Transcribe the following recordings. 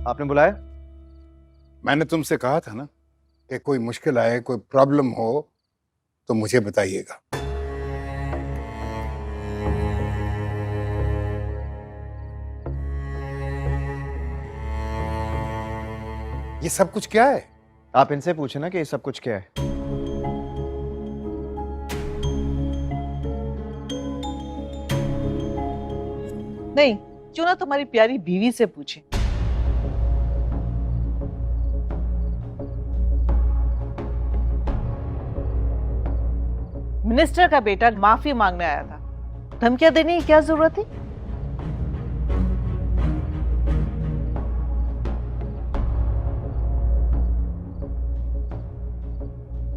आपने बुलाया? मैंने तुमसे कहा था ना कि कोई मुश्किल आए, कोई प्रॉब्लम हो तो मुझे बताइएगा। ये सब कुछ क्या है? आप इनसे पूछे ना कि ये सब कुछ क्या है। नहीं, क्यों ना तुम्हारी प्यारी बीवी से पूछे। मिनिस्टर का बेटा माफी मांगने आया था, धमकियां देने की क्या जरूरत थी?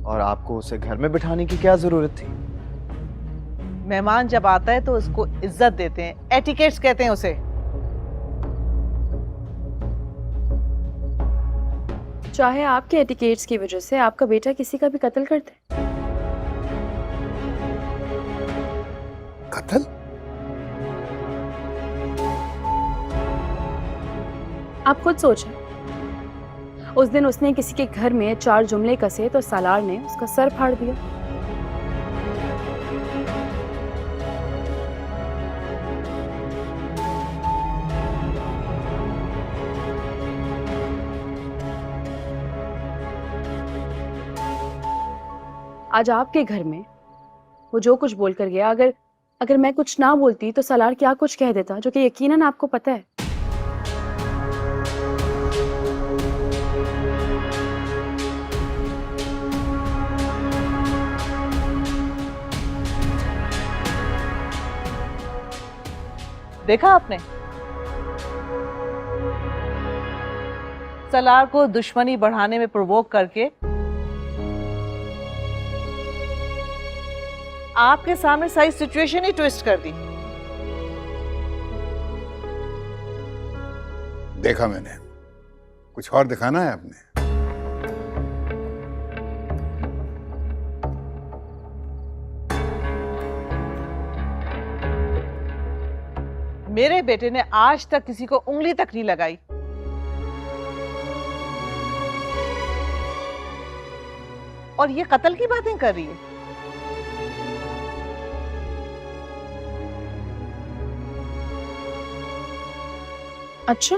और आपको उसे घर में बिठाने की क्या जरूरत थी? मेहमान जब आता है तो उसको इज्जत देते हैं, एटिकेट्स कहते हैं उसे। चाहे आपके एटिकेट्स की वजह से आपका बेटा किसी का भी कत्ल कर दे। कत्ल? आप खुद सोचें, उस दिन उसने किसी के घर में 4 जुमले कसे तो सालार ने उसका सर फाड़ दिया। आज आपके घर में वो जो कुछ बोलकर गया, अगर मैं कुछ ना बोलती तो सालार क्या कुछ कह देता, जो कि यकीनन आपको पता है। देखा आपने, सलार को दुश्मनी बढ़ाने में प्रोवोक करके आपके सामने सारी सिचुएशन ही ट्विस्ट कर दी। देखा मैंने, कुछ और दिखाना है आपने? मेरे बेटे ने आज तक किसी को उंगली तक नहीं लगाई, और ये कत्ल की बातें कर रही है। अच्छा,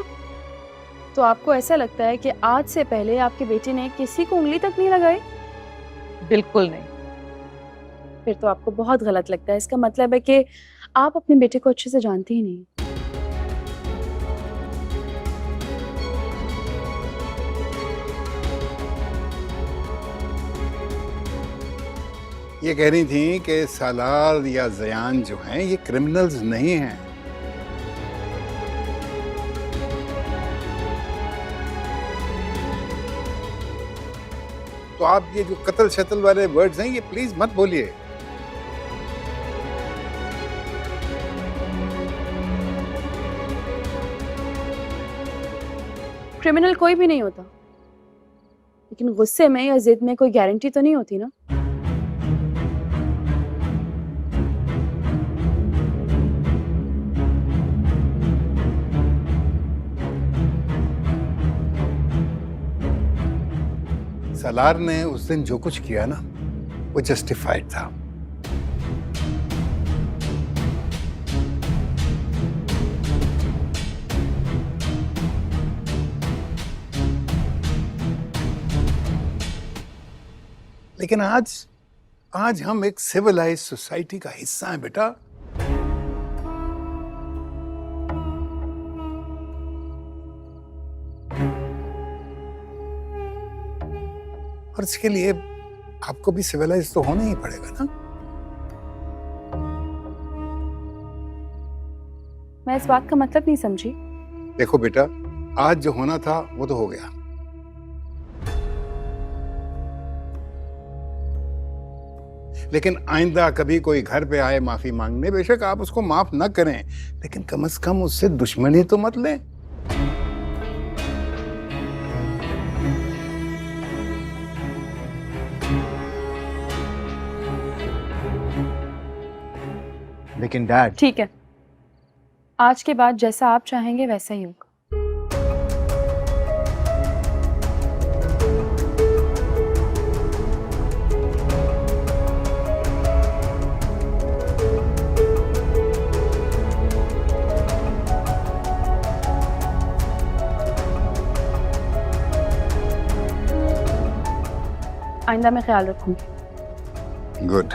तो आपको ऐसा लगता है कि आज से पहले आपके बेटे ने किसी को उंगली तक नहीं लगाई? बिल्कुल नहीं। फिर तो आपको बहुत गलत लगता है। इसका मतलब है कि आप अपने बेटे को अच्छे से जानते ही नहीं। ये कह रही थी कि सालार या जयान जो हैं ये क्रिमिनल्स नहीं हैं। तो आप ये जो कत्ल शत्ल वाले वर्ड्स हैं ये प्लीज मत बोलिए। क्रिमिनल कोई भी नहीं होता, लेकिन गुस्से में या जिद में कोई गारंटी तो नहीं होती ना। सालार ने उस दिन जो कुछ किया ना वो जस्टिफाइड था। लेकिन आज हम एक सिविलाइज सोसाइटी का हिस्सा हैं बेटा। और इसके लिए आपको भी सिविलाइज तो होना ही पड़ेगा ना। मैं इस बात का मतलब नहीं समझी। देखो बेटा, आज जो होना था वो तो हो गया। लेकिन आइंदा कभी कोई घर पे आए माफी मांगने, बेशक आप उसको माफ न करें, लेकिन कम से कम उससे दुश्मनी तो मत लें। लेकिन डैड, ठीक है, आज के बाद जैसा आप चाहेंगे वैसा ही होगा। आइंदा मैं ख्याल रखूंगी। गुड।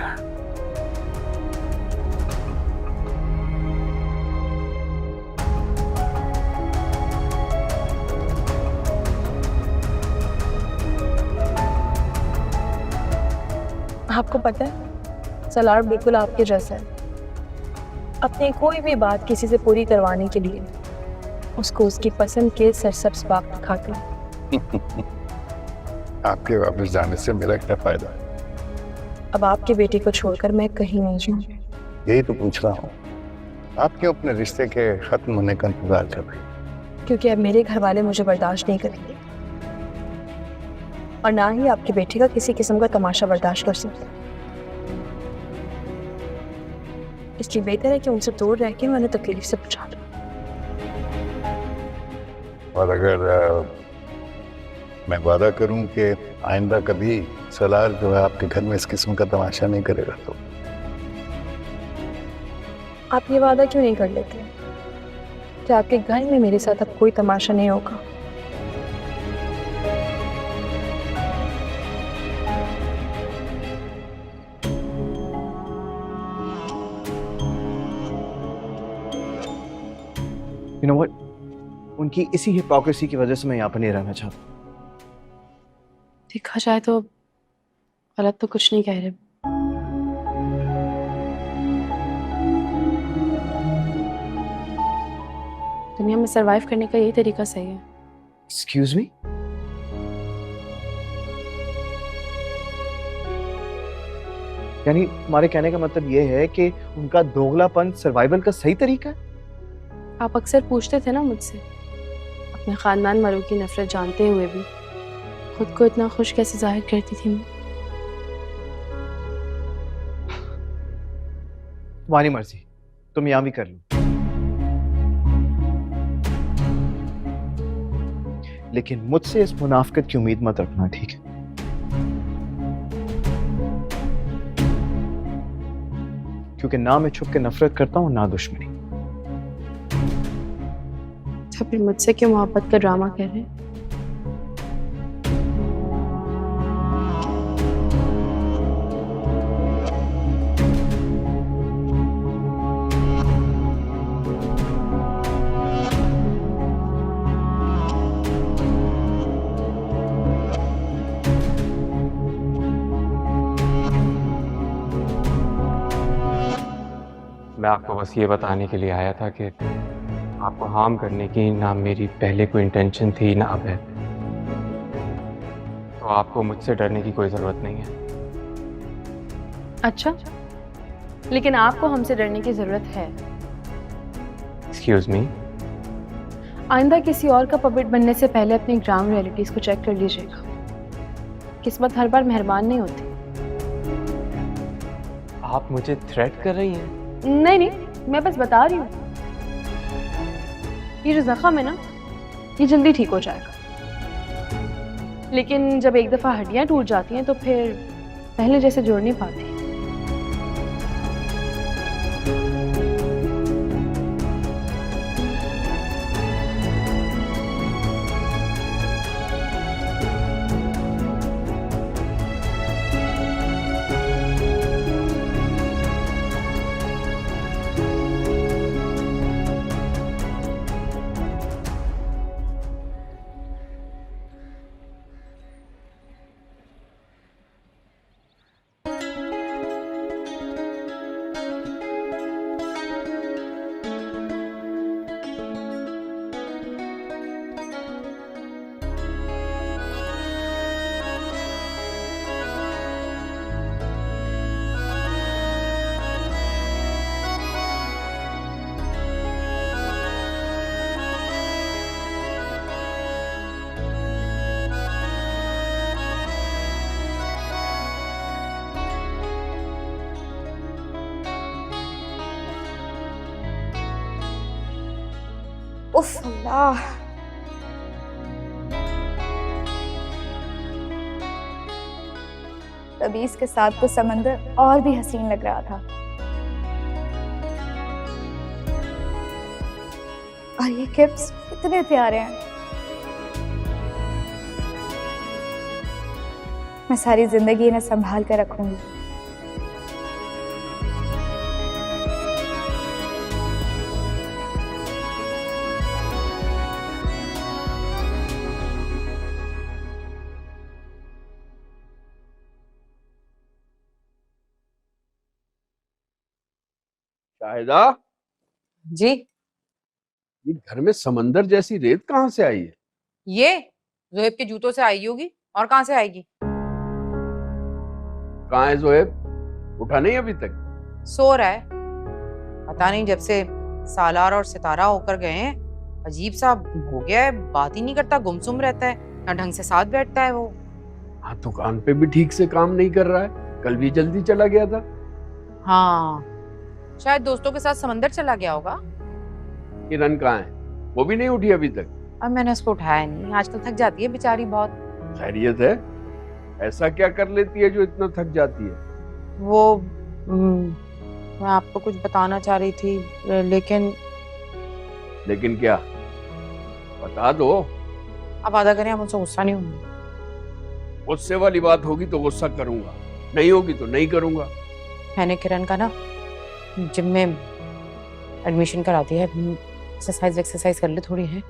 आपको पता है सलार बिल्कुल आपके जैसा है। अपनी कोई भी बात किसी से पूरी करवाने के लिए उसको उसकी पसंद के सरसब्ज बाग दिखाते हैं। आपके वापस जाने से मेरा क्या फायदा? अब आपके बेटे को छोड़कर मैं कहीं नहीं जाऊँ। यही तो पूछ रहा हूँ, आप क्यों अपने रिश्ते के खत्म होने का इंतजार कर रही हैं? क्योंकि अब मेरे घर वाले मुझे बर्दाश्त नहीं करेंगे और ना ही आपके बेटे का किसी किस्म का तमाशा बर्दाश्त कर सकते। इसलिए बेहतर है कि उनसे दूर रह के मैंने तकलीफ से बचा लूं। और अगर मैं वादा करूं कि आइंदा कभी सलार जो है आपके घर में इस किस्म का तमाशा नहीं करेगा तो? आप ये वादा क्यों नहीं कर लेते कि आपके घर में मेरे साथ अब कोई तमाशा नहीं होगा? You know what? उनकी इसी हिपोक्रेसी की वजह से मैं यहाँ पर नहीं रहना चाहता। देखा जाए तो गलत तो कुछ नहीं कह रहे। दुनिया में सरवाइव करने का यही तरीका सही है। Excuse me? यानी तुम्हारे कहने का मतलब ये है कि उनका दोगलापन सर्वाइवल का सही तरीका है? आप अक्सर पूछते थे ना मुझसे, अपने खानदान वालों की नफरत जानते हुए भी खुद को इतना खुश कैसे जाहिर करती थी मैं। तुम्हारी मर्जी, तुम यहाँ भी कर लो, लेकिन मुझसे इस मुनाफिकत की उम्मीद मत रखना, ठीक है? क्योंकि ना मैं छुप के नफरत करता हूँ ना दुश्मनी। तो फिर मुझसे क्यों मोहब्बत का ड्रामा कर रहे हैं? मैं आपको बस ये बताने के लिए आया था कि आपको हार्म करने की ना मेरी पहले कोई इंटेंशन थी ना अब है। तो आपको मुझसे डरने की कोई ज़रूरत नहीं है। अच्छा, लेकिन आपको हमसे डरने की जरूरत है। Excuse me? आइंदा किसी और का पपेट बनने से पहले अपनी ग्राउंड रियलिटीज को चेक कर लीजिएगा। किस्मत हर बार मेहरबान नहीं होती। आप मुझे थ्रेट कर रही हैं? नहीं नहीं, मैं बस बता रही हूँ, ये जो जख्म है ना, ये जल्दी ठीक हो जाएगा। लेकिन जब एक दफा हड्डियां टूट जाती हैं तो फिर पहले जैसे जोड़ नहीं पाती। उफ अल्लाह, तबीज के साथ तो समंदर और भी हसीन लग रहा था। और ये किप्स इतने प्यारे हैं। मैं सारी जिंदगी इन्हें संभाल कर रखूंगी। शाहिदा, जी। ये घर में समंदर जैसी रेत कहाँ से आई है? ये जोहेब के जूतों से आई होगी, और कहाँ से आएगी? कहाँ है जोहेब? उठा नहीं अभी तक? सो रहा है। पता नहीं, जब से सालार और सितारा होकर गए हैं अजीब सा हो गया है, बात ही नहीं करता, गुमसुम रहता है, ना ढंग से साथ बैठता है वो। हाँ, दुकान पे भी ठीक से काम नहीं कर रहा है, कल भी जल्दी चला गया था। हाँ, शायद दोस्तों के साथ समंदर चला गया होगा। किरण कहाँ है? वो भी नहीं उठी अभी तक? अब मैंने उसको उठाया नहीं, आजकल थक जाती है बेचारी बहुत। खैरियत है? ऐसा क्या कर लेती है जो इतना थक जाती है? वो मैं आपको कुछ बताना चाह रही थी, लेकिन क्या? बता दो। अब वादा करें आप मुझसे गुस्सा नहीं होंगे? गुस्से वाली बात होगी तो गुस्सा करूंगा, नहीं होगी तो नहीं करूंगा। मैंने किरण का ना जिम में एडमिशन करा दिया है, एक्सरसाइज कर ले थोड़ी है।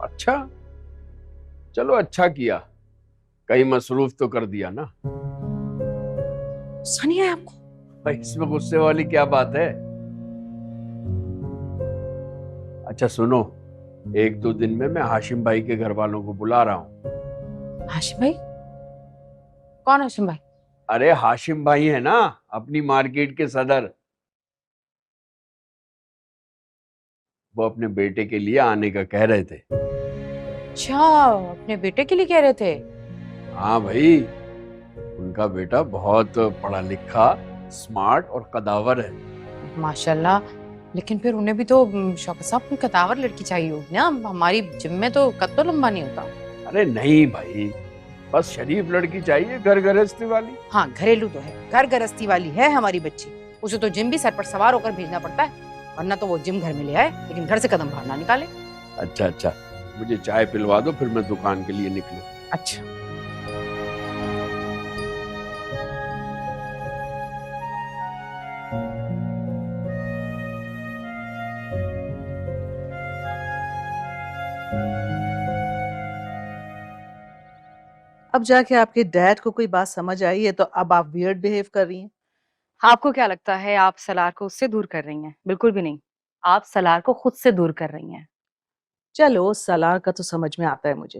अच्छा, चलो अच्छा किया, कहीं मसरूफ तो कर दिया ना। गुस्सा नहीं है आपको? भाई, इसमें गुस्से वाली क्या बात है? अच्छा सुनो, एक दो दिन में मैं हाशिम भाई के घर वालों को बुला रहा हूँ। हाशिम भाई? कौन हाशिम भाई? अरे हाशिम भाई है ना, अपनी मार्केट के सदर। वो अपने बेटे के लिए आने का कह रहे थे। अच्छा, अपने बेटे के लिए कह रहे थे? हाँ भाई, उनका बेटा बहुत पढ़ा लिखा, स्मार्ट और कदावर है। माशाल्लाह, लेकिन फिर उन्हें भी तो शौकत साहब कोई कदावर लड़की चाहिए होगी ना, हमारी जिम में तो कद तो लंबा नहीं होता। अरे नहीं भाई, बस शरीफ लड़की चाहिए, घर गृहस्थी वाली। हाँ, घरेलू तो है, घर गृहस्थी वाली है हमारी बच्ची, उसे तो जिम भी सर पर सवार होकर भेजना पड़ता है, वरना तो वो जिम घर में ले आए लेकिन घर से कदम बाहर ना निकाले। अच्छा, मुझे चाय पिलवा दो, फिर मैं दुकान के लिए निकलूं। अच्छा। अब जाके आपके डैड को कोई बात समझ आई है तो अब आप वियर्ड बिहेव कर रही हैं। आपको क्या लगता है आप सलार को उससे दूर कर रही हैं? बिल्कुल भी नहीं, आप सलार को खुद से दूर कर रही हैं। चलो, सलार का तो समझ में आता है मुझे,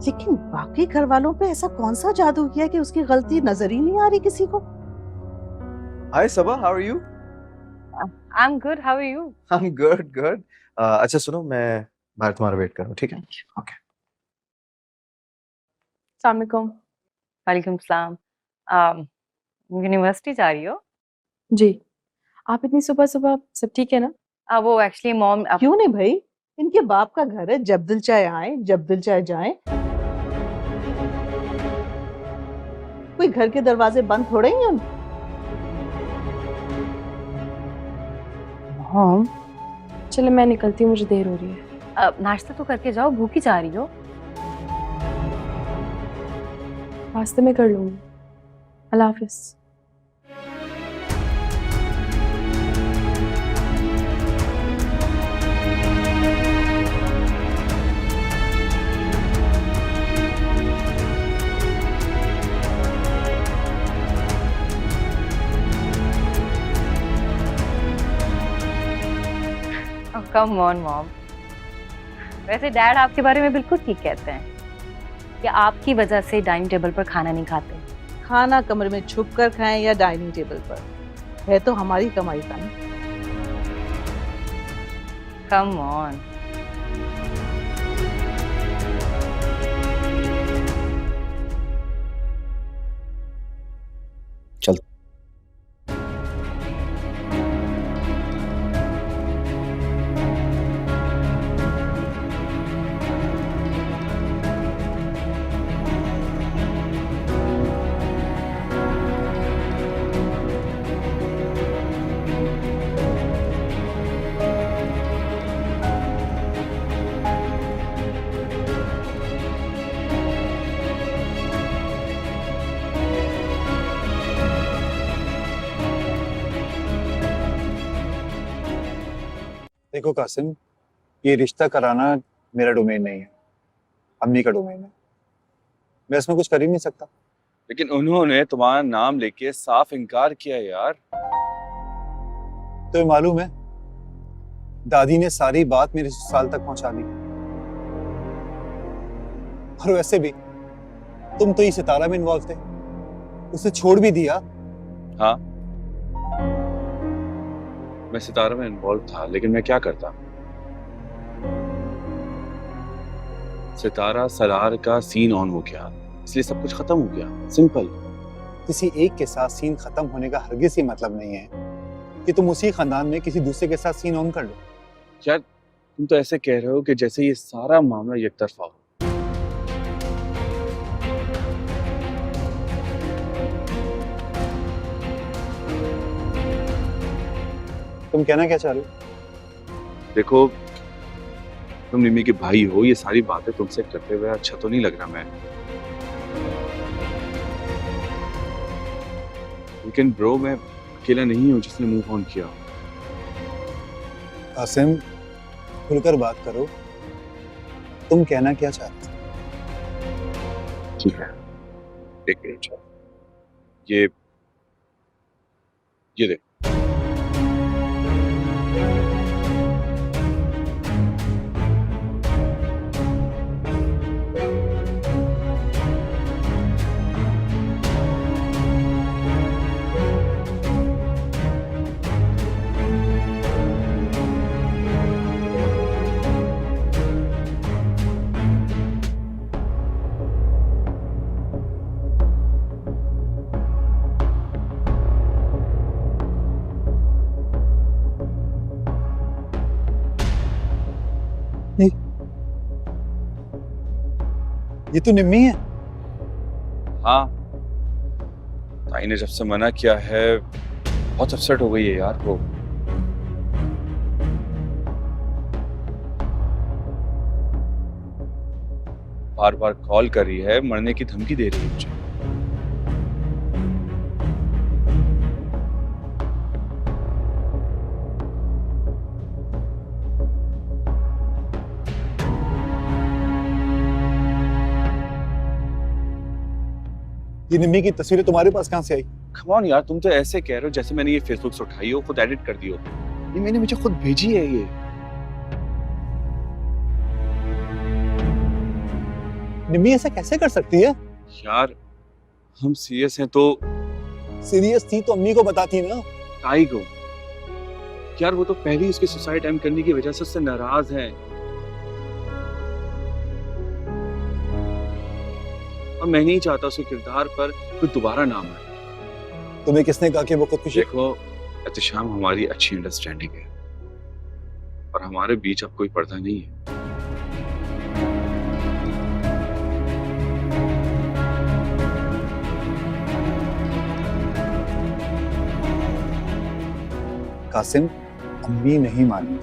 लेकिन बाकी घर वालों पे ऐसा कौन सा जादू किया कि उसकी गलती नजर ही नहीं आ रही किसी को? Hi Sabah, how are you? I'm good, how are you? I'm good. अच्छा सुनो, मैं बाहर तुम्हारा वेट कर रहा हूँ, ठीक है? ओके। अस्सलाम वालेकुम। वालेकुम सलाम। यूनिवर्सिटी जा रही हो? जी। आप इतनी सुबह सुबह, सब ठीक है ना? वो एक्चुअली मॉम क्यों नहीं भाई, इनके बाप का घर है, जब दिल चाहे आए, जब दिल चाहे जाएं। कोई घर के दरवाजे बंद थोड़े ही हैं। मॉम, चलो मैं निकलती हूँ, मुझे देर हो रही है। नाश्ता तो करके जाओ, भूखी जा रही हो। रास्ते में कर लूंगी। अल्लाह हाफिज। कम ऑन मॉम, वैसे डैड आपके बारे में बिल्कुल ठीक कहते हैं कि आपकी वजह से डाइनिंग टेबल पर खाना नहीं खाते। खाना कमरे में छुप कर खाएं या डाइनिंग टेबल पर, है तो हमारी कमाई का ना। Come on. चल। देखो कासिम, ये रिश्ता कराना मेरा डोमेन नहीं है, अम्मी का डोमेन है। मैं इसमें कुछ कर ही नहीं सकता। लेकिन उन्होंने तुम्हारा नाम लेके साफ इनकार किया यार। तो मालूम है, दादी ने सारी बात मेरे ससुराल तक पहुंचा दी। और वैसे भी तुम तो ये सितारा में इन्वॉल्व थे, उसे छोड़ भी दिया। हाँ, मैं सितारा में इन्वॉल्व था, लेकिन मैं क्या करता। सितारा सलार का सीन ऑन हो गया, इसलिए सब कुछ खत्म हो गया। सिंपल। किसी एक के साथ सीन खत्म होने का हरगिज ही मतलब नहीं है कि तुम उसी खानदान में किसी दूसरे के साथ सीन ऑन कर लो। यार तुम तो ऐसे कह रहे हो कि जैसे ये सारा मामला एक तरफा हो। तुम कहना क्या चाह रहे हो? देखो, तुम निम्मी के भाई हो, ये सारी बातें तुमसे करते हुए अच्छा तो नहीं लग रहा मैं। लेकिन ब्रो, मैं अकेला नहीं हूं जिसने मूव ऑन किया। कासिम, खुलकर बात करो, तुम कहना क्या चाहते हो? ठीक है, एक मिनट। ये देख। ये तो निम्मी है। हाँ, ताई ने जब से मना किया है बहुत अपसेट हो गई है यार वो। बार बार कॉल कर रही है, मरने की धमकी दे रही है मुझे। ये निम्मी की तस्वीरें तुम्हारे पास कहां से आई? कम ऑन यार, तुम तो ऐसे कह रहे हो जैसे मैंने ये फेसबुक से उठाई हो, खुद एडिट कर दी हो। ये मैंने मुझे खुद भेजी है ये। निम्मी ऐसा कैसे कर सकती है? यार हम सीरियस हैं तो। सीरियस थी तो अम्मी को बताती ना। ताई को यार, वो तो पहले ही उसके सुसाइड एंड करने की वजह से उससे नाराज है। और मैं नहीं चाहता उसके किरदार पर कोई दोबारा नाम आए। तुम्हें किसने कहा कि वो खुदकुशी? देखो एहतशाम, हमारी अच्छी अंडरस्टैंडिंग है और हमारे बीच अब कोई पर्दा नहीं है। कासिम, अम्मी नहीं मानी।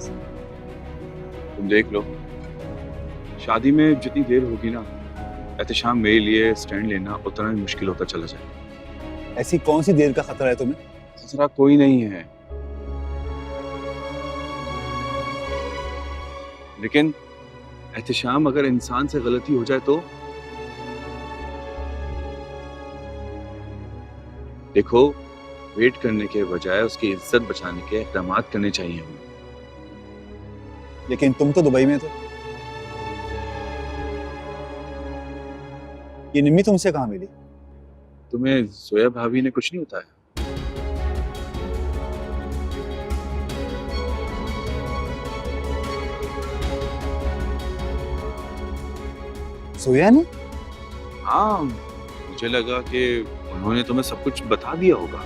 तुम देख लो, शादी में जितनी देर होगी ना, एहतशाम मेरे लिए स्टैंड लेना उतना ही मुश्किल होता चला जाए। ऐसी कौन सी देर का खतरा है तुम्हें? खतरा कोई नहीं है, लेकिन एहतशाम अगर इंसान से गलती हो जाए तो। देखो, वेट करने के बजाय उसकी इज्जत बचाने के इक़दाम करने चाहिए हमें। लेकिन तुम तो दुबई में थे। ये निम्मी तुमसे कहाँ मिली? तुम्हें जोया भाभी ने कुछ नहीं बताया? जोया ने? हाँ, मुझे लगा कि उन्होंने तुम्हें सब कुछ बता दिया होगा।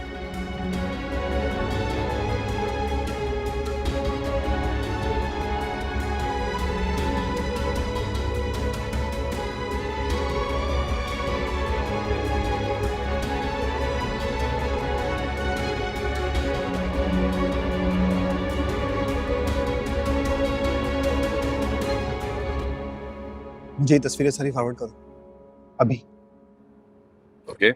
मुझे ये तस्वीरें सारी फॉरवर्ड करो अभी। ओके।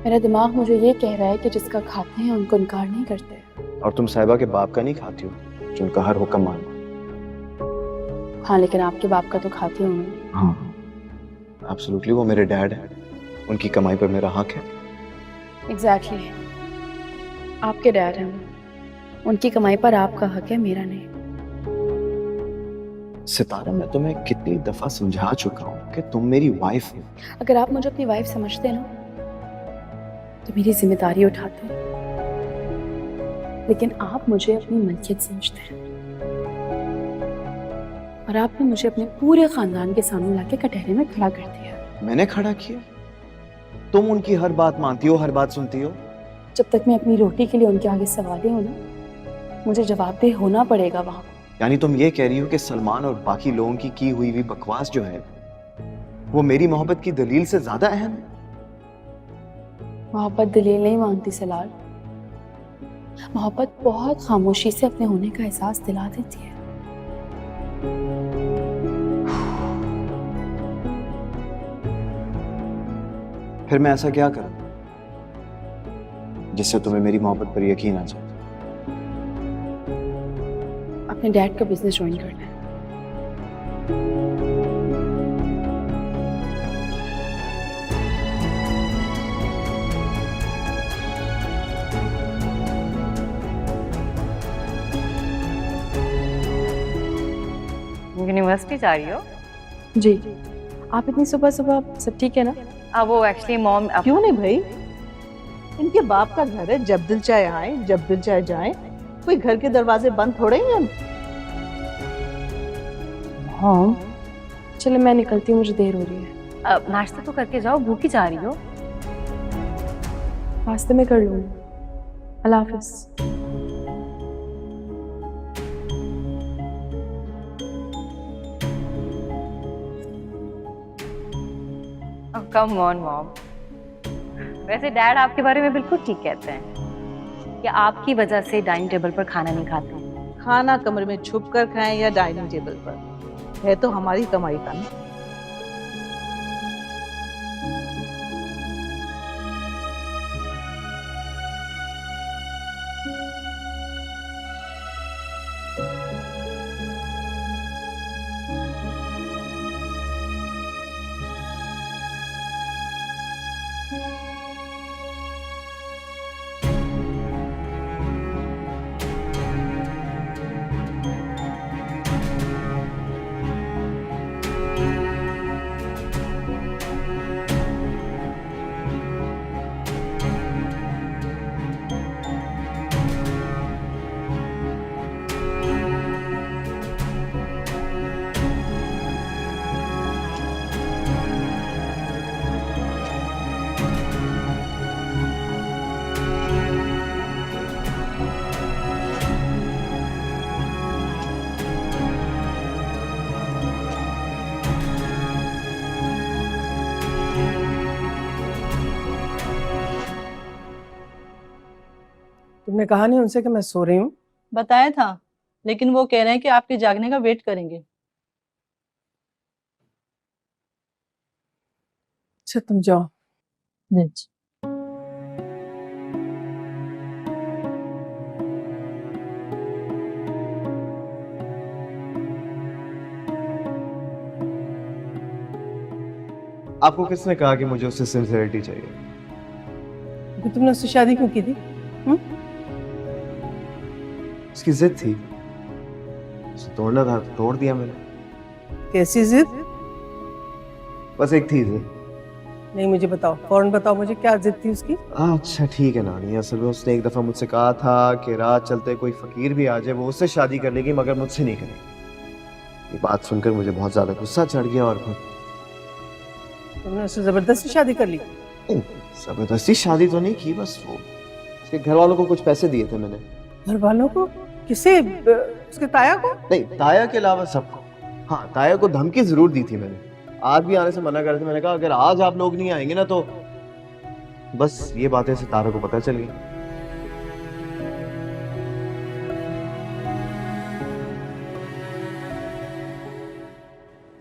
मेरा दिमाग मुझे ये कह रहा है कि जिसका खाते हैं उनको इनकार नहीं करते। और तुम साहिबा के बाप का नहीं खाती हो जो उनका हर हुक्म मानो। हाँ, लेकिन आपके बाप का तो खाती हूँ मैं। हाँ, एब्सोल्युटली, वो मेरे डैड है, उनकी कमाई पर मेरा हक है। एग्जैक्टली, आपके डैड हैं, उनकी कमाई पर आपका हक है, मेरा नहीं। सितारा, मैं तुम्हें कितनी दफा समझा चुका हूँ कि तुम मेरी वाइफ हो। अगर आप मुझे अपनी वाइफ समझते ना तो मेरी जिम्मेदारी उठाते, लेकिन आप मुझे अपनी मलकियत समझते हैं और आपने मुझे अपने पूरे खानदान के सामने लाके कटहरे में खड़ा कर दिया। मैंने खड़ा किया? तुम उनकी हर बात मानती हो, हर बात सुनती हो। जब तक मैं अपनी रोटी के लिए उनके आगे सवाल हूँ ना, मुझे जवाबदेह होना पड़ेगा वहां। यानी तुम ये कह रही हो कि सलमान और बाकी लोगों की हुई बकवास जो है वो मेरी मोहब्बत की दलील से ज्यादा अहम है? मोहब्बत दलील नहीं मांगती सलाल, मोहब्बत बहुत खामोशी से अपने होने का एहसास दिला देती है। फिर मैं ऐसा क्या करूं जिससे तुम्हें मेरी मोहब्बत पर यकीन आ जाए? अपने डैड का बिजनेस ज्वाइन करना है। यूनिवर्सिटी जा रही हो? जी। आप इतनी सुबह सुबह, सब ठीक है ना? वो एक्चुअली मॉम क्यों नहीं भाई, इनके बाप का घर है, जब दिल चाहे आए, जब दिल चाहे जाए। कोई घर के दरवाजे बंद थोड़े ही हैं। हाँ, चलो मैं निकलती हूँ, मुझे देर हो रही है। नाश्ता तो करके जाओ, भूखी जा रही हो। रास्ते में कर लूँगी। अल्लाह हाफिज। कम ऑन मॉम, वैसे डैड आपके बारे में बिल्कुल ठीक कहते हैं कि आपकी वजह से डाइनिंग टेबल पर खाना नहीं खाते। खाना कमरे में छुप कर खाएं या डाइनिंग टेबल पर, है तो हमारी कमाई का ना। तुमने कहा नहीं उनसे कि मैं सो रही हूँ? बताया था, लेकिन वो कह रहे हैं कि आपके जागने का वेट करेंगे। अच्छा, तुम जाओ। जी। आपको किसने कहा कि मुझे उससे सिंसियरिटी चाहिए? तो तुमने उससे शादी क्यों की थी? उसकी जिद थी, उसे तोड़ना था, तोड़ दिया मैंने। कैसी जिद? बस एक थी जिद। नहीं, मुझे बताओ, फौरन बताओ मुझे, क्या जिद थी उसकी? अच्छा ठीक है नानी, असल में उसने एक दफा मुझसे कहा था कि रात चलते कोई फकीर भी आ जाए वो उससे शादी कर लेगी मगर मुझसे नहीं करेगी। ये बात सुनकर मुझे बहुत ज्यादा गुस्सा चढ़ गया और तुमने उससे जबरदस्ती शादी कर ली? जबरदस्ती शादी तो नहीं की, बस वो उसके घर वालों को कुछ पैसे दिए थे मैंने। घर वालों को? किसे? उसके ताया को? नहीं, ताया के अलावा सबको। हाँ, ताया को धमकी जरूर दी थी मैंने, आज भी आने से मना कर रहे थे। मैंने कहा अगर आज आप लोग नहीं आएंगे ना तो बस ये बातें सितारा को पता चल गई।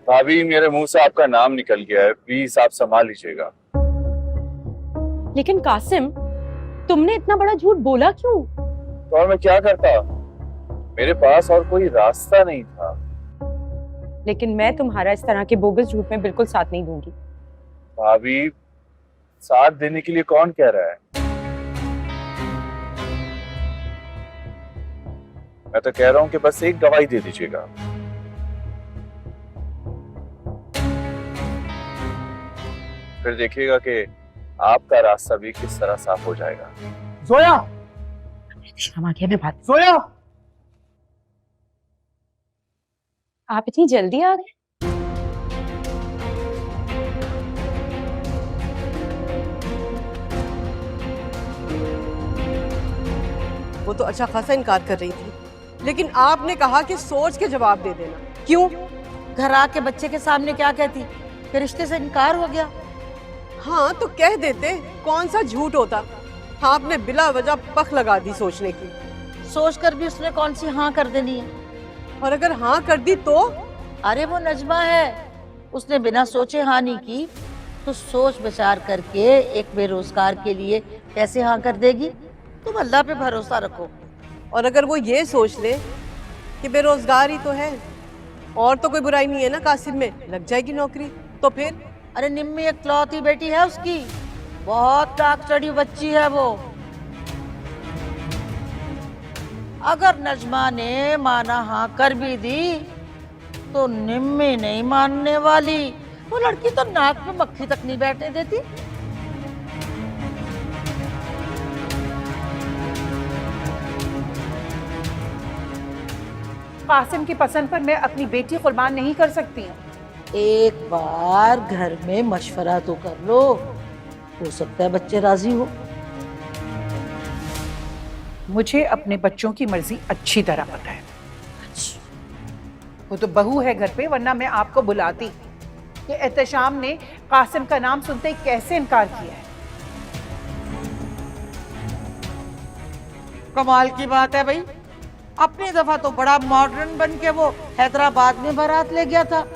भाभी, मेरे मुंह से आपका नाम निकल गया है, प्लीज आप संभाल लीजिएगा। लेकिन कासिम, तुमने इतना बड़ा झूठ बोला क्यों? तो और मैं क्या करता, मेरे पास और कोई रास्ता नहीं था। लेकिन मैं तुम्हारा इस तरह के बोगस झूठ में बिल्कुल साथ नहीं दूंगी। भाभी, साथ देने के लिए कौन कह रहा है? मैं तो कह रहा हूं कि बस एक गवाही दे दीजिएगा। फिर देखिएगा कि आपका रास्ता भी किस तरह साफ हो जाएगा। जोया, शर्मा गया मैं बात। जोया, आप इतनी जल्दी आ गए? वो तो अच्छा खासा इनकार कर रही थी, लेकिन आपने कहा कि सोच के जवाब दे देना। क्यों? घर आके बच्चे के सामने क्या कहती कि रिश्ते से इनकार हो गया? हाँ तो कह देते, कौन सा झूठ होता। आपने बिला वजह पख लगा दी सोचने की। सोच कर भी उसने कौन सी हाँ कर देनी है? और अगर हाँ कर दी तो? अरे वो नजमा है, उसने बिना सोचे हाँ नहीं की तो सोच विचार करके एक बेरोजगार के लिए कैसे हाँ कर देगी? तुम अल्लाह पे भरोसा रखो। और अगर वो ये सोच ले कि बेरोजगार ही तो है और तो कोई बुराई नहीं है ना कासिम में, लग जाएगी नौकरी, तो फिर? अरे निम्मी एक लौती बेटी है उसकी, बहुत टाक चढ़ी बच्ची है वो। अगर नजमा ने माना हाँ कर भी दी तो निम्मी नहीं मानने वाली। वो लड़की तो नाक में मक्खी तक नहीं बैठने देती। कासिम की पसंद पर मैं अपनी बेटी कुर्बान नहीं कर सकती हूँ। एक बार घर में मशवरा तो कर लो, हो सकता है बच्चे राजी हो। मुझे अपने बच्चों की मर्जी अच्छी तरह पता है। वो तो बहू है घर पे, वरना मैं आपको बुलाती। कि एहतशाम ने कासिम का नाम सुनते ही कैसे इनकार किया है। कमाल की बात है भाई, अपनी दफा तो बड़ा मॉडर्न बन के वो हैदराबाद में बारात ले गया था।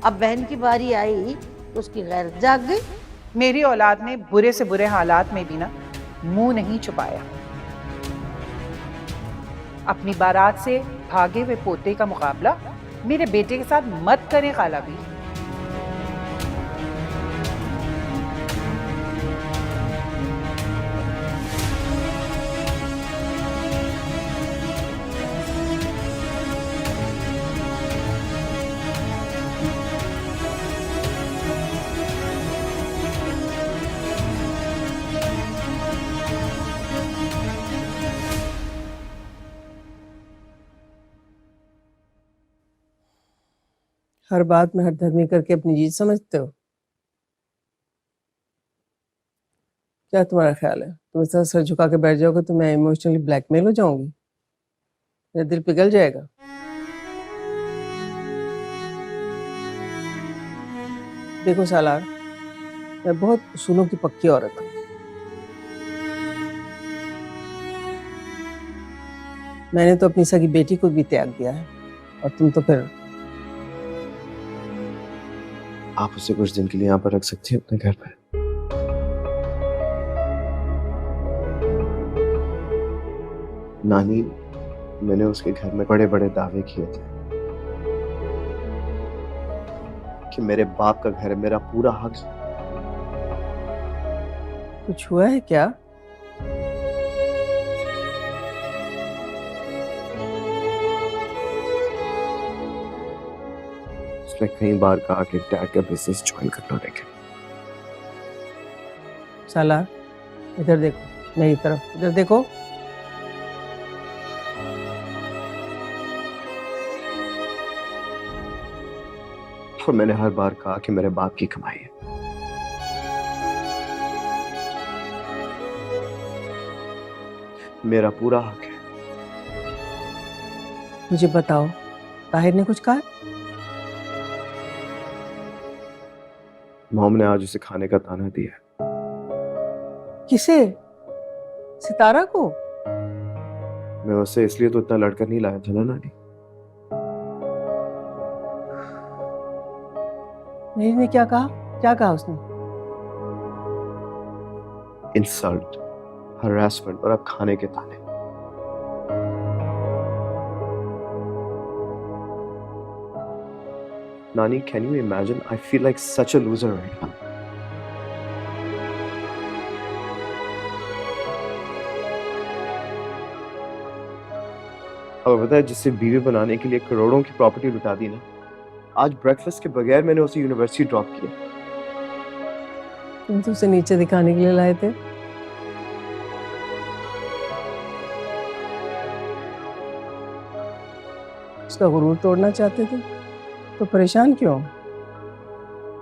अब बहन की बारी आई तो उसकी गैरत जाग गई। मेरी औलाद ने बुरे से बुरे हालात में भी ना मुंह नहीं छुपाया। अपनी बारात से भागे हुए पोते का मुकाबला मेरे बेटे के साथ मत करें खाला भी। हर बात में हरधर्मी करके अपनी जीत समझते हो? क्या तुम्हारा ख्याल है, तुम इस तरह सर झुका के बैठ जाओगे तो मैं इमोशनली ब्लैकमेल हो जाऊंगी? मेरा दिल पिघल जाएगा। देखो सालार, मैं बहुत उसूलों की पक्की औरत हूँ। मैंने तो अपनी सगी बेटी को भी त्याग दिया है, और तुम तो फिर। आप उसे कुछ दिन के लिए यहाँ पर रख सकती हैं अपने घर पर। नानी, मैंने उसके घर में बड़े बड़े दावे किए थे कि मेरे बाप का घर है, मेरा पूरा हक। कुछ हुआ है क्या? उसने कई बार कहा कि डैड का बिजनेस ज्वाइन कर लो, लेकिन सालार, इधर देखो, मेरी तरफ इधर देखो। और मैंने हर बार कहा कि मेरे बाप की कमाई है। मेरा पूरा हक है। मुझे बताओ, ताहिर ने कुछ कहा? मॉम ने आज उसे खाने का ताना दिया। किसे? सितारा को? मैं उससे इसलिए तो इतना लड़कर नहीं लाया था ना नानी। मेरी ने क्या कहा? क्या कहा उसने? इंसल्ट, हरासमेंट और अब खाने के ताने। नानी, can you imagine? I feel like such a loser right now. अब पता है, जिससे बीवी बनाने के लिए करोड़ों की प्रॉपर्टी लुटा दी ना, आज ब्रेकफास्ट के बगैर मैंने उसे यूनिवर्सिटी ड्रॉप किया। तुम तो उसे नीचे दिखाने के लिए लाए थे। उसका गुरूर तोड़ना चाहते थे, तो परेशान क्यों?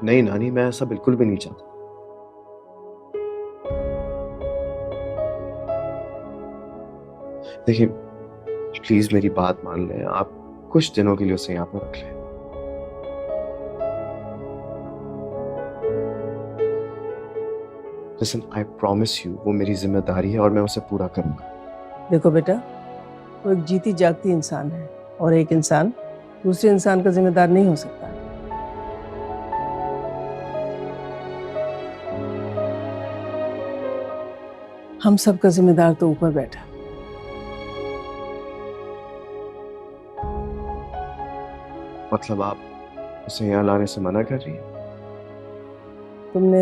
नहीं नानी, मैं ऐसा बिल्कुल भी नहीं चाहता। देखिए प्लीज मेरी बात मान लें, आप कुछ दिनों के लिए उसे यहाँ पर रख लें। Listen, I promise you, वो मेरी जिम्मेदारी है और मैं उसे पूरा करूंगा। देखो बेटा, वो एक जीती जागती इंसान है और एक इंसान दूसरे इंसान का जिम्मेदार नहीं हो सकता। हम सबका जिम्मेदार तो ऊपर बैठा। मतलब आप उसे यहाँ लाने से मना कर रही हैं? तुमने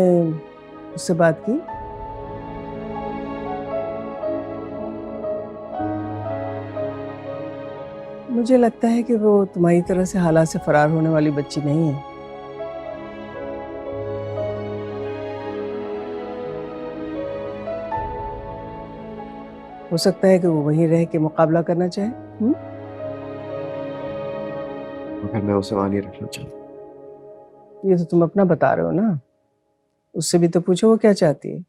उससे बात की? मुझे लगता है कि वो तुम्हारी तरह से हालात से फरार होने वाली बच्ची नहीं है। हो सकता है कि वो वहीं रह के मुकाबला करना चाहे। मगर मैं उसे वहां नहीं रखना चाहता। ये तो तुम अपना बता रहे हो ना, उससे भी तो पूछो वो क्या चाहती है।